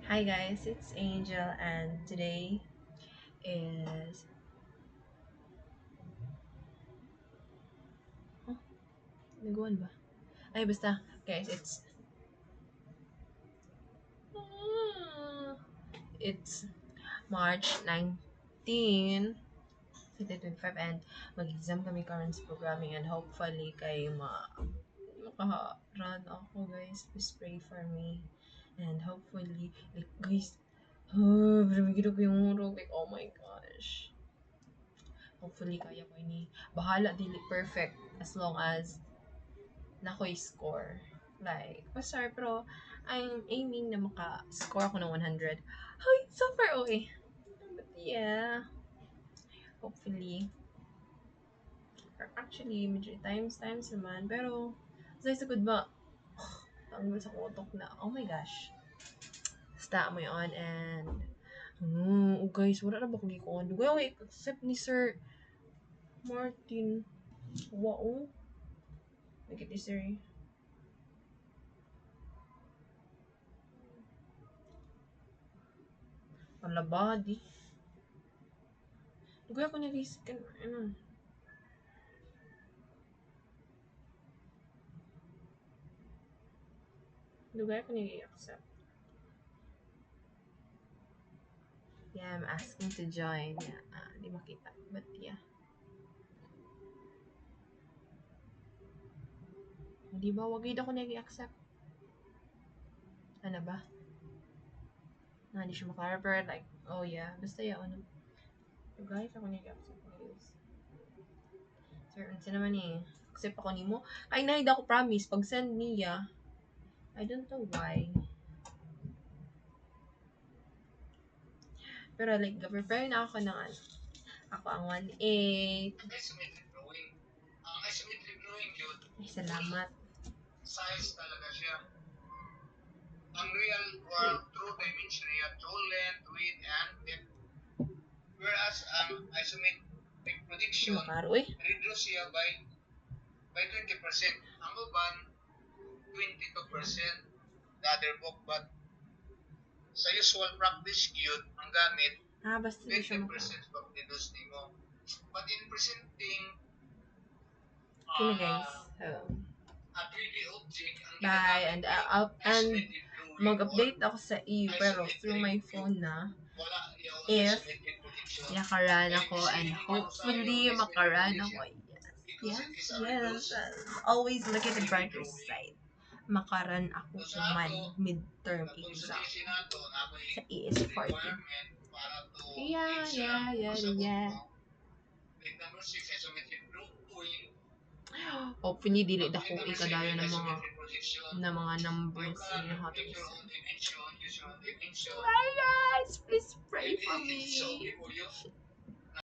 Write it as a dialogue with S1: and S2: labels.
S1: Hi guys, it's Angel and today is oh, nagawan ba? Ay basta guys, it's March 19, 2025 and mag-exam kami karon sa programming and hopefully kay maka-run ako guys. Please pray for me and hopefully like guys, pero bigyan ko yung murog like oh my gosh. Hopefully kaya ko ini. Bahala dili perfect as long as na ako'y score. Like, sorry, pero I'm aiming na maka-score ako ng 100. Ay, so far okay. But yeah, hopefully. Or actually, medyo times naman. Pero, sa good ba? Tanggol sa kutok na. Oh my gosh. Stop mo yun and guys, wala na ba kong gikuhan? Wait, accept ni Sir Martin. Wow. Make it easier. Palabadi. Dugay ako nag-isip ka ano. Dugay ako nag-accept. Yeah, I'm asking to join. Yeah, di makita. But yeah. Di ba? Wag yun ako nag-accept. Ano ba? Hindi siya makara. Pero like, oh yeah. Basta yun. Ano. So guys, ako nag-accept guys. Sir, ano naman eh. Accept ako ni mo. Ay, nahid ako promise. Pag send niya, I don't know why. Pero like, prepare na ako ng ano. Ako ang 1-8. Ay, salamat. Size talaga siya. Ang real or true dimension niya, true length, width, and depth. Whereas ang isometric projection, reduce siya by 20%. Ang uban, 22%. The other book, but sa usual practice yun, ang gamit, basta 20% pag reduce nimo. But in presenting, okay guys. A 3D object, bye, and mag-update ako sa iyo pero through my phone na if yakaran ako and hopefully makaran ako. Yes, yes. Always look at the brighter side. Makaran ako kung man midterm exam sa ES40. Yeah. Hopefully dili dako ikadayo ng mga numbers in how to listen. Why guys, please pray for me.